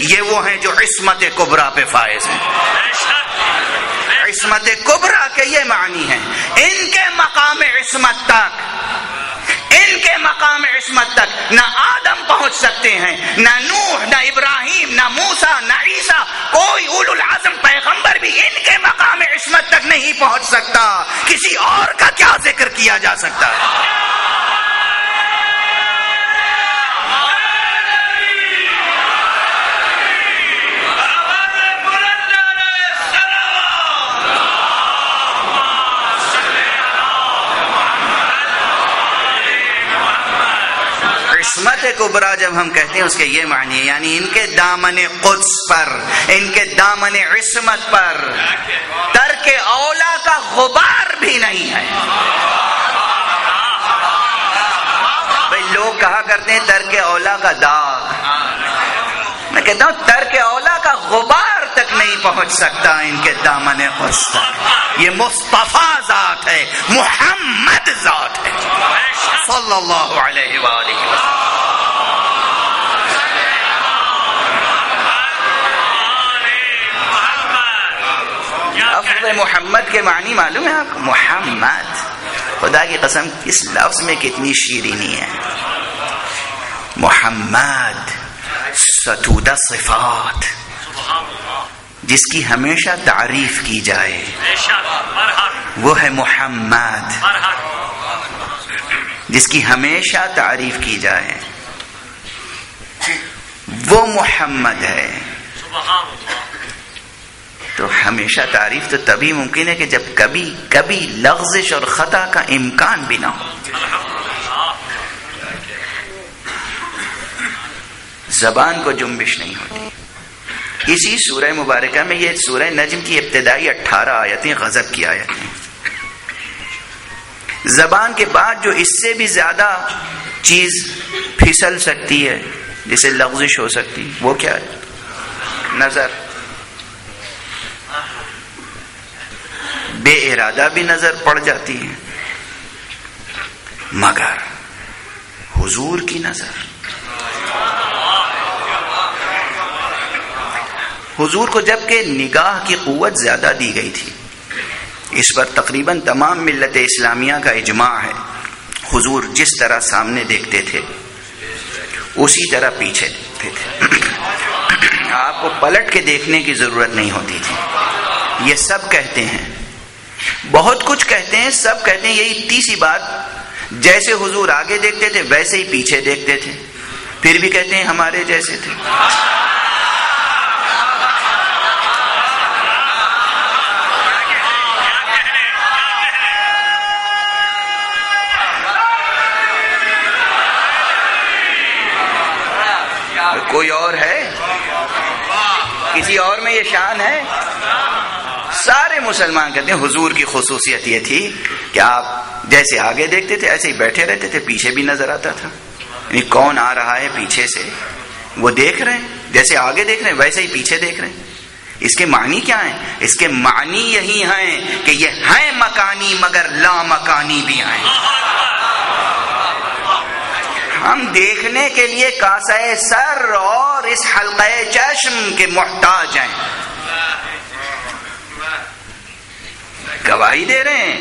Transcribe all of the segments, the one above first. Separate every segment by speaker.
Speaker 1: یہ وہ ہیں جو عصمت کبریٰ پہ فائز ہیں. عصمت کبریٰ کے یہ معنی ہیں. ان کے مقام عصمت تک نہ آدم پہنچ سکتے ہیں، نہ نوح، نہ ابراہیم، نہ موسیٰ، نہ عیسیٰ، کوئی اولو العزم پیغمبر بھی ان کے مقام عصمت تک نہیں پہنچ سکتا. کسی اور کا کیا ذکر کیا جا سکتا ہے؟ عصمت کبریٰ جب ہم کہتے ہیں اس کے یہ معنی ہے، یعنی ان کے دامن قدس پر، ان کے دامن عصمت پر ترک اولا کا غبار بھی نہیں ہے. بھئی لوگ کہا کرتے ہیں ترک اولا کا داغ، میں کہتا ہوں ترک اولا کا غبار تک نہیں پہنچ سکتا ان کے دامن قدس پر. یہ مصطفیٰ ذات ہے، محمد ذات ہے صلی اللہ علیہ وآلہ وسلم. لفظ محمد کے معنی معلوم ہے آپ کو؟ محمد، خدا کی قسم اس لفظ میں کتنی شیرینی ہے. محمد ستودہ صفات، جس کی ہمیشہ تعریف کی جائے وہ ہے محمد. جس کی ہمیشہ تعریف کی جائے وہ محمد ہے. تو ہمیشہ تعریف تو تبھی ممکن ہے کہ جب کبھی لغزش اور خطا کا امکان بھی نہ ہو. زبان کو جنبش نہیں ہوتی. اسی سورہ مبارکہ میں، یہ سورہ نجم کی ابتدائی 18 آیتیں غضب کی آیتیں، زبان کے بعد جو اس سے بھی زیادہ چیز پھسل سکتی ہے، جسے لغزش ہو سکتی، وہ کیا ہے؟ نظر. بے ارادہ بھی نظر پڑ جاتی ہے، مگر حضور کی نظر. حضور کو جبکہ نگاہ کی قوت زیادہ دی گئی تھی، اس پر تقریباً تمام ملت اسلامیہ کا اجماع ہے. حضور جس طرح سامنے دیکھتے تھے اسی طرح پیچھے دیکھتے تھے. آپ کو پلٹ کے دیکھنے کی ضرورت نہیں ہوتی تھی. یہ سب کہتے ہیں، بہت کچھ کہتے ہیں، سب کہتے ہیں یہی تیسری بات، جیسے حضور آگے دیکھتے تھے ویسے ہی پیچھے دیکھتے تھے. پھر بھی کہتے ہیں ہمارے جیسے تھے. کوئی اور ہے؟ کسی اور میں یہ شان ہے؟ سارے مسلمان کہتے ہیں حضور کی خصوصیت یہ تھی کہ آپ جیسے آگے دیکھتے تھے ایسے ہی بیٹھے رہتے تھے، پیچھے بھی نظر آتا تھا. یعنی کون آ رہا ہے پیچھے سے وہ دیکھ رہے ہیں، جیسے آگے دیکھ رہے ہیں ویسے ہی پیچھے دیکھ رہے ہیں. اس کے معنی کیا ہیں؟ اس کے معنی یہی ہیں کہ یہ ہیں مکانی مگر لا مکانی بھی ہیں. ہم دیکھنے کے لیے کاسہ سر اور اس حلقہ چشم کے محتاج ہیں. گواہی دے رہے ہیں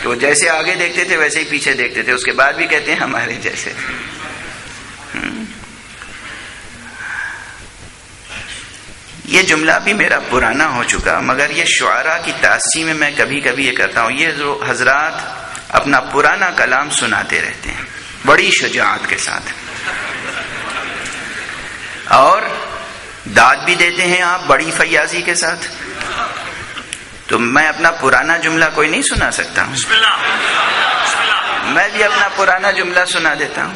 Speaker 1: کہ وہ جیسے آگے دیکھتے تھے ویسے ہی پیچھے دیکھتے تھے، اس کے بعد بھی کہتے ہیں ہمارے جیسے. یہ جملہ بھی میرا پرانا ہو چکا، مگر یہ شعراء کی تاسی میں میں کبھی کبھی یہ کرتا ہوں. یہ جو حضرات اپنا پرانا کلام سناتے رہتے ہیں بڑی شجاعت کے ساتھ، اور داد بھی دیتے ہیں آپ بڑی فیاضی کے ساتھ. تو میں اپنا پرانا جملہ کوئی نہیں سنا سکتا ہوں؟ میں بھی اپنا پرانا جملہ سنا دیتا ہوں.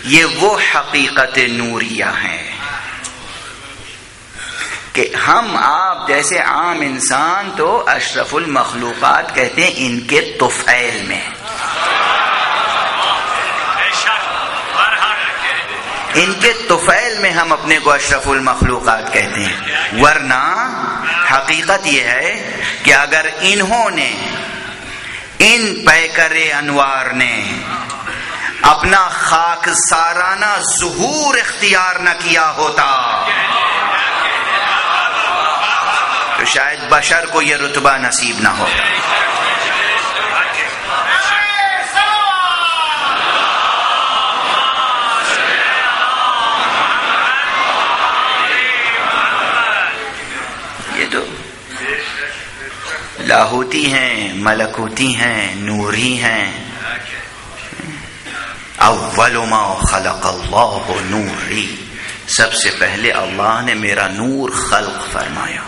Speaker 1: یہ وہ حقیقت نوریہ ہیں کہ ہم آپ جیسے عام انسان تو اشرف المخلوقات کہتے ہیں ان کے طفیل میں، ان کے طفیل میں ہم اپنے کو اشرف المخلوقات کہتے ہیں. ورنہ حقیقت یہ ہے کہ اگر انہوں نے، ان پیکر انوار نے اپنا خاک سارانہ ظہور اختیار نہ کیا ہوتا تو شاید بشر کو یہ رتبہ نصیب نہ ہوتا. یہ تو لاہوتی ہیں، ملکوتی ہیں، نوری ہیں. اول ما خلق اللہ نوری، سب سے پہلے اللہ نے میرا نور خلق فرمایا.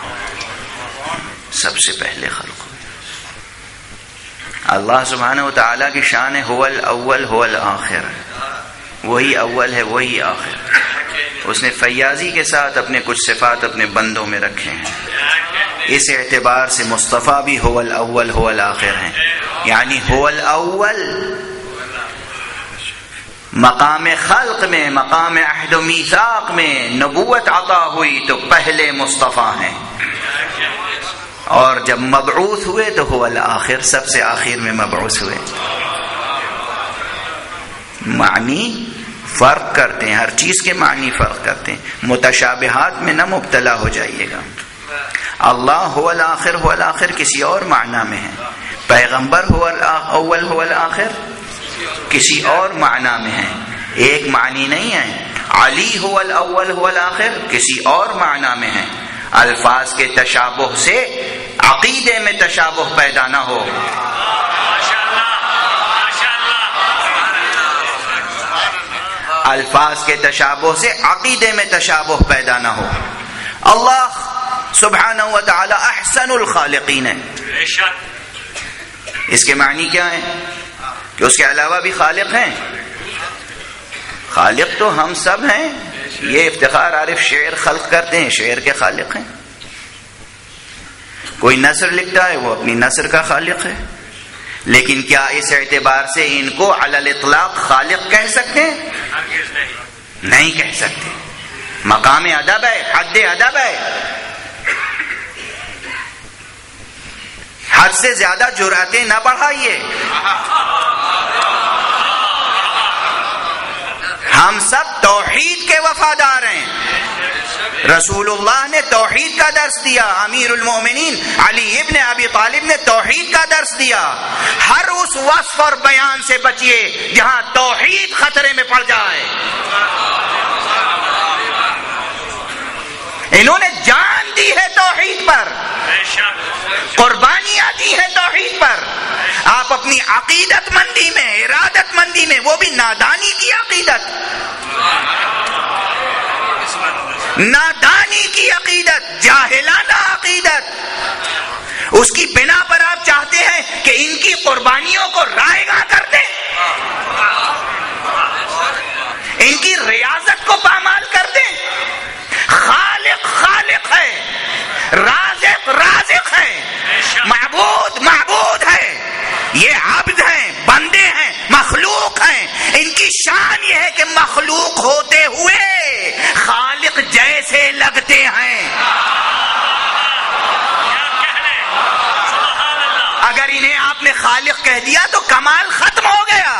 Speaker 1: سب سے پہلے خلق اللہ سبحانہ و تعالیٰ کی شان ہے هو الاول هو الآخر، وہی اول ہے وہی آخر. اس نے فیاضی کے ساتھ اپنے کچھ صفات اپنے بندوں میں رکھے ہیں. اس اعتبار سے مصطفیٰ بھی هو الاول هو الآخر ہیں، یعنی هو الاول مقام خلق میں، مقام عہد و میثاق میں نبوت عطا ہوئی تو پہلے مصطفیٰ ہیں، اور جب مبعوث ہوئے تو هو الآخر سب سے آخر میں مبعوث ہوئے. معنی فرق کرتے ہیں، ہر چیز کے معنی فرق کرتے ہیں. متشابہات میں نہ مبتلا ہو جائیے گا. اللہ هو الآخر هو الآخر کسی اور معنی میں ہے، پیغمبر هو الاول هو الآخر کسی اور معنی میں ہے، ایک معنی نہیں ہے. علی هو الاول هو الآخر کسی اور معنی میں ہے. الفاظ کے تشابہ سے عقیدے میں تشابہ پیدا نہ ہو. الفاظ کے تشابہ سے عقیدے میں تشابہ پیدا نہ ہو. اللہ سبحانہ و تعالی احسن الخالقین ہے. اس کے معنی کیا ہے کہ اس کے علاوہ بھی خالق ہیں. خالق تو ہم سب ہیں. یہ افتخار عارف شعر خلق کرتے ہیں، شعر کے خالق ہیں. کوئی نثر لکھتا ہے وہ اپنی نثر کا خالق ہے. لیکن کیا اس اعتبار سے ان کو علی الاطلاق خالق کہہ سکتے ہیں؟ نہیں کہہ سکتے. مقام ادب ہے، حد ادب ہے. حد سے زیادہ جرأتیں نہ بڑھائیے. ہم سب توحید کے وفادار ہیں. رسول اللہ نے توحید کا درس دیا، امیر المومنین علی ابن ابی طالب نے توحید کا درس دیا. ہر اس وصف اور بیان سے بچیے جہاں توحید خطرے میں پڑ جائے. انہوں نے جان دی ہے توحید پر، قربانیاں دی ہے توحید پر. آپ اپنی عقیدت مندی میں، ارادت مندی میں، وہ بھی نادانی کی عقیدت، نادانی کی عقیدت، جاہلانہ عقیدت، اس کی بنا پر آپ چاہتے ہیں کہ ان کی قربانیوں کو رائے گاں کر دیں، ان کی ریاضت کو پامال کر دیں. خالق خالق ہے، رازق رازق ہے، معبود معبود ہے. یہ عبد ہیں، بندے ہیں، مخلوق ہیں. ان کی شان یہ ہے کہ مخلوق ہوتے ہوئے خالق جیسے لگتے ہیں. اگر انہیں آپ نے خالق کہہ دیا تو کمال ختم ہو گیا.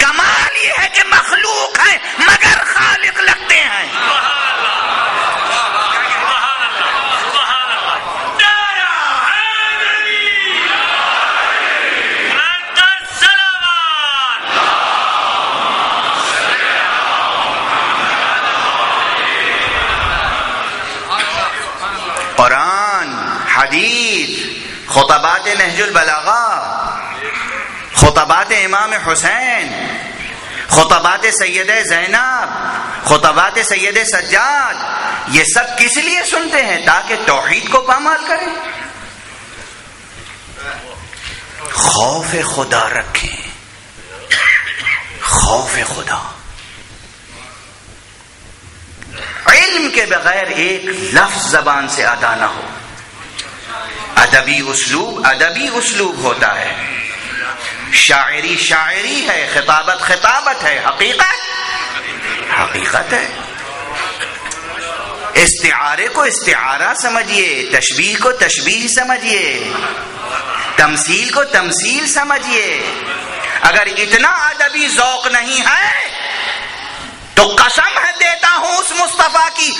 Speaker 1: کمال یہ ہے کہ مخلوق ہیں مگر خالق لگتے ہیں. قرآن، حدیث، خطبات نہج البلاغہ، خطبات امام حسین، خطبات سید زینب، خطبات سید سجاد، یہ سب کس لیے سنتے ہیں؟ تاکہ توحید کو پامال کریں، خوف خدا رکھیں. خوف خدا. علم کے بغیر ایک لفظ زبان سے ادا نہ ہو. ادبی اسلوب ہوتا ہے، شاعری شاعری ہے، خطابت خطابت ہے، حقیقت ہے. استعارے کو استعارہ سمجھیے، تشبیہ کو تشبیہ سمجھیے، تمثیل کو تمثیل سمجھیے. اگر اتنا ادبی ذوق نہیں ہے تو قسم ہے دیتا ہوں اس مصطفیٰ کی